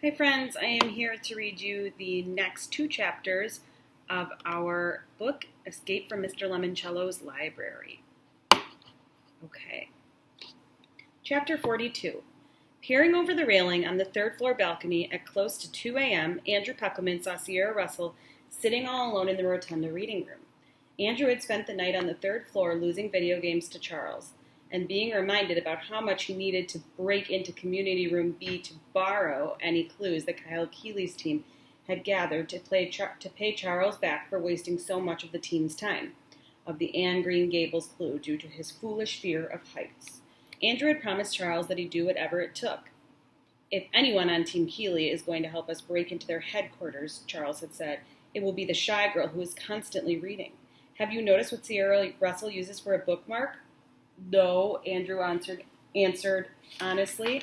Hi friends, I am here to read you the next two chapters of our book, Escape from Mr. Lemoncello's Library. Okay. Chapter 42. Peering over the railing on the third floor balcony at close to 2 a.m., Andrew Puckelman saw Sierra Russell sitting all alone in the rotunda reading room. Andrew had spent the night on the third floor losing video games to Charles, and being reminded about how much he needed to break into Community Room B to borrow any clues that Kyle Keeley's team had gathered to pay Charles back for wasting so much of the team's time, of the Anne Green Gables clue due to his foolish fear of heights. Andrew had promised Charles that he'd do whatever it took. If anyone on Team Keeley is going to help us break into their headquarters, Charles had said, it will be the shy girl who is constantly reading. Have you noticed what Sierra Russell uses for a bookmark? No, Andrew answered honestly.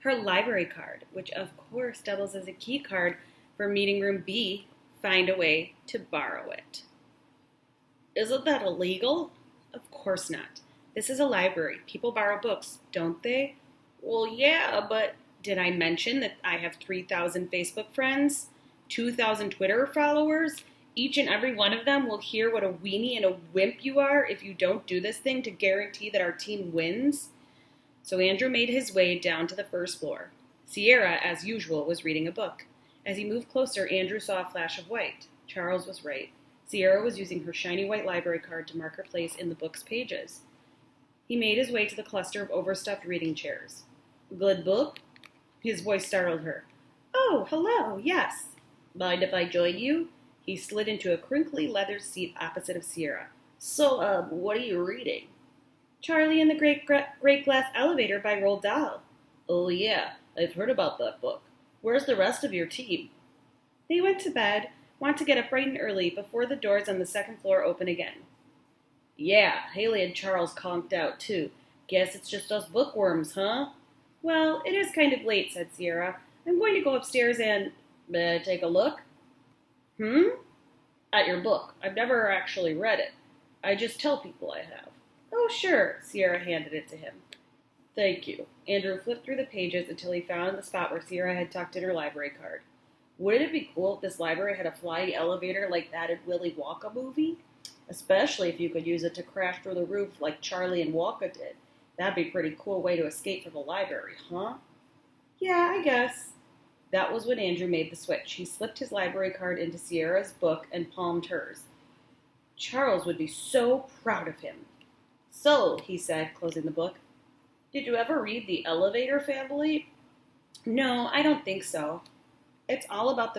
Her library card, which of course doubles as a key card for Meeting Room B. Find a way to borrow it. Isn't that illegal? Of course not. This is a library. People borrow books, don't they? Well, yeah, but did I mention that I have 3,000 Facebook friends, 2,000 Twitter followers? Each and every one of them will hear what a weenie and a wimp you are if you don't do this thing to guarantee that our team wins. So Andrew made his way down to the first floor. Sierra, as usual, was reading a book. As he moved closer, Andrew saw a flash of white. Charles was right. Sierra was using her shiny white library card to mark her place in the book's pages. He made his way to the cluster of overstuffed reading chairs. Good book? His voice startled her. Oh, hello, yes. Mind if I join you? He slid into a crinkly leather seat opposite of Sierra. So, what are you reading? Charlie and the Great Glass Elevator by Roald Dahl. Oh, yeah, I've heard about that book. Where's the rest of your team? They went to bed, want to get up bright and early before the doors on the second floor open again. Yeah, Haley and Charles conked out, too. Guess it's just us bookworms, huh? Well, it is kind of late, said Sierra. I'm going to go upstairs and... take a look? At your book. I've never actually read it. I just tell people I have. Oh, sure. Sierra handed it to him. Thank you. Andrew flipped through the pages until he found the spot where Sierra had tucked in her library card. Wouldn't it be cool if this library had a flying elevator like that in Willy Wonka movie? Especially if you could use it to crash through the roof like Charlie and Wonka did. That'd be a pretty cool way to escape from the library, huh? Yeah, I guess. That was when Andrew made the switch. He slipped his library card into Sierra's book and palmed hers. Charles would be so proud of him. So, he said, closing the book, did you ever read The Elevator Family? No, I don't think so. It's all about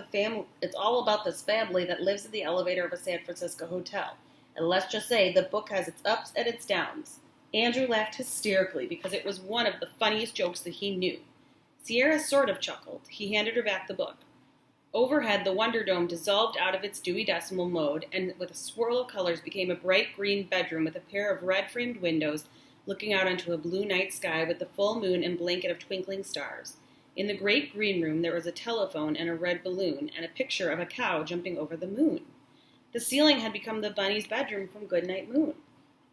this family that lives in the elevator of a San Francisco hotel. And let's just say the book has its ups and its downs. Andrew laughed hysterically because it was one of the funniest jokes that he knew. Sierra sort of chuckled. He handed her back the book. Overhead, the Wonder Dome dissolved out of its Dewey Decimal mode and with a swirl of colors became a bright green bedroom with a pair of red-framed windows looking out onto a blue night sky with the full moon and blanket of twinkling stars. In the great green room, there was a telephone and a red balloon and a picture of a cow jumping over the moon. The ceiling had become the bunny's bedroom from Goodnight Moon.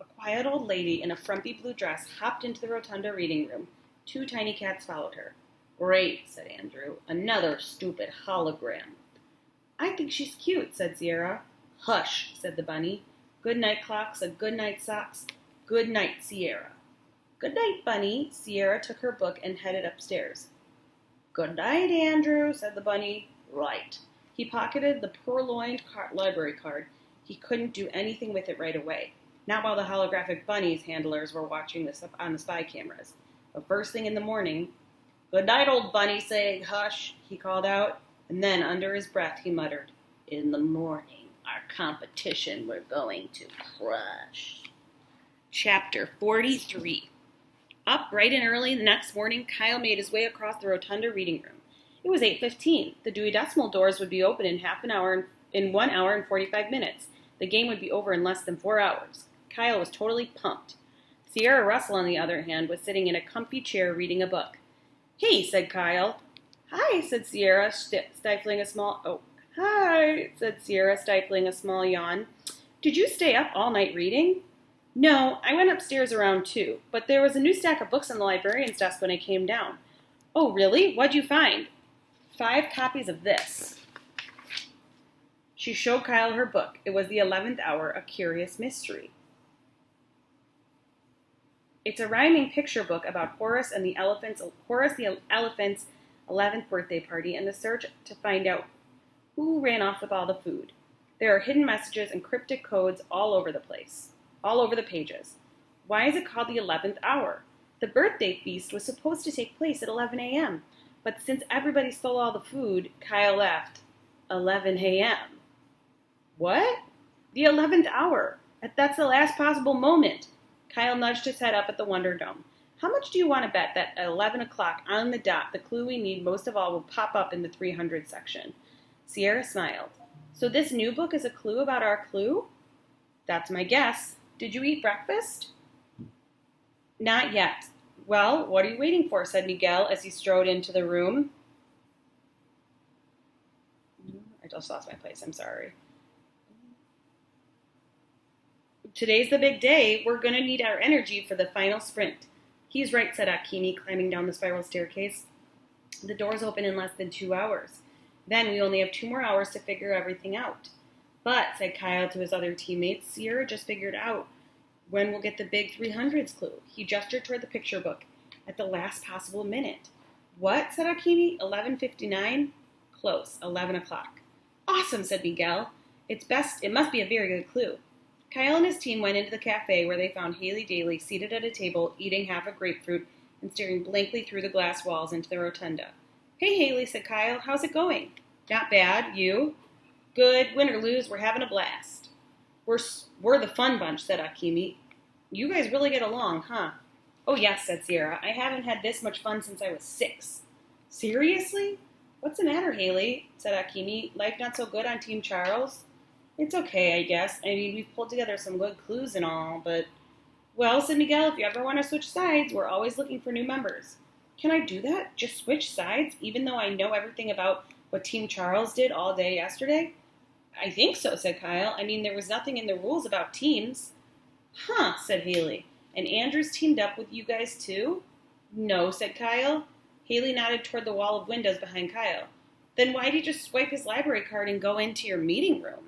A quiet old lady in a frumpy blue dress hopped into the rotunda reading room. 2 tiny cats followed her. Great, said Andrew. Another stupid hologram. I think she's cute, said Sierra. Hush, said the bunny. Good night clocks and good night socks. Good night, Sierra. Good night, bunny. Sierra took her book and headed upstairs. Good night, Andrew, said the bunny. Right. He pocketed the purloined library card. He couldn't do anything with it right away. Not while the holographic bunny's handlers were watching this up on the spy cameras. But first thing in the morning, Good night, old bunny, saying hush, he called out, and then under his breath he muttered, In the morning, our competition we're going to crush. Chapter 43. Up bright and early the next morning, Kyle made his way across the rotunda reading room. It was 8:15. The Dewey Decimal doors would be open in 1 hour and 45 minutes. The game would be over in less than 4 hours. Kyle was totally pumped. Sierra Russell, on the other hand, was sitting in a comfy chair reading a book. Hey, said Kyle. Hi, said Sierra, stifling a small... Hi, said Sierra, stifling a small yawn. Did you stay up all night reading? No, I went upstairs around 2, but there was a new stack of books on the librarian's desk when I came down. Oh, really? What'd you find? 5 copies of this. She showed Kyle her book. It was The 11th Hour, A Curious Mystery. It's a rhyming picture book about Horace the elephant's 11th birthday party and the search to find out who ran off with all the food. There are hidden messages and cryptic codes all over the place, all over the pages. Why is it called the 11th hour? The birthday feast was supposed to take place at 11 a.m., but since everybody stole all the food, Kyle left 11 a.m. What? The 11th hour. That's the last possible moment. Kyle nudged his head up at the Wonder Dome. How much do you want to bet that at 11 o'clock on the dot, the clue we need most of all will pop up in the 300 section? Sierra smiled. So this new book is a clue about our clue? That's my guess. Did you eat breakfast? Not yet. Well, what are you waiting for? Said Miguel as he strode into the room. I just lost my place. I'm sorry. Today's the big day. We're going to need our energy for the final sprint. He's right, said Akimi, climbing down the spiral staircase. The doors open in less than 2 hours. Then we only have 2 more hours to figure everything out. But, said Kyle to his other teammates, Sierra just figured out when we'll get the big 300s clue. He gestured toward the picture book at the last possible minute. What? Said Akimi. 11:59? Close. 11 o'clock. Awesome, said Miguel. It must be a very good clue. Kyle and his team went into the cafe where they found Haley Daly seated at a table, eating half a grapefruit and staring blankly through the glass walls into the rotunda. Hey, Haley, said Kyle. How's it going? Not bad. You? Good. Win or lose, we're having a blast. We're the fun bunch, said Akimi. You guys really get along, huh? Oh, yes, said Sierra. I haven't had this much fun since I was 6. Seriously? What's the matter, Haley? Said Akimi. Life not so good on Team Charles? It's okay, I guess. I mean, we've pulled together some good clues and all, but... Well, said Miguel, if you ever want to switch sides, we're always looking for new members. Can I do that? Just switch sides, even though I know everything about what Team Charles did all day yesterday? I think so, said Kyle. I mean, there was nothing in the rules about teams. Huh, said Haley. And Andrews teamed up with you guys too? No, said Kyle. Haley nodded toward the wall of windows behind Kyle. Then why'd he just swipe his library card and go into your meeting room?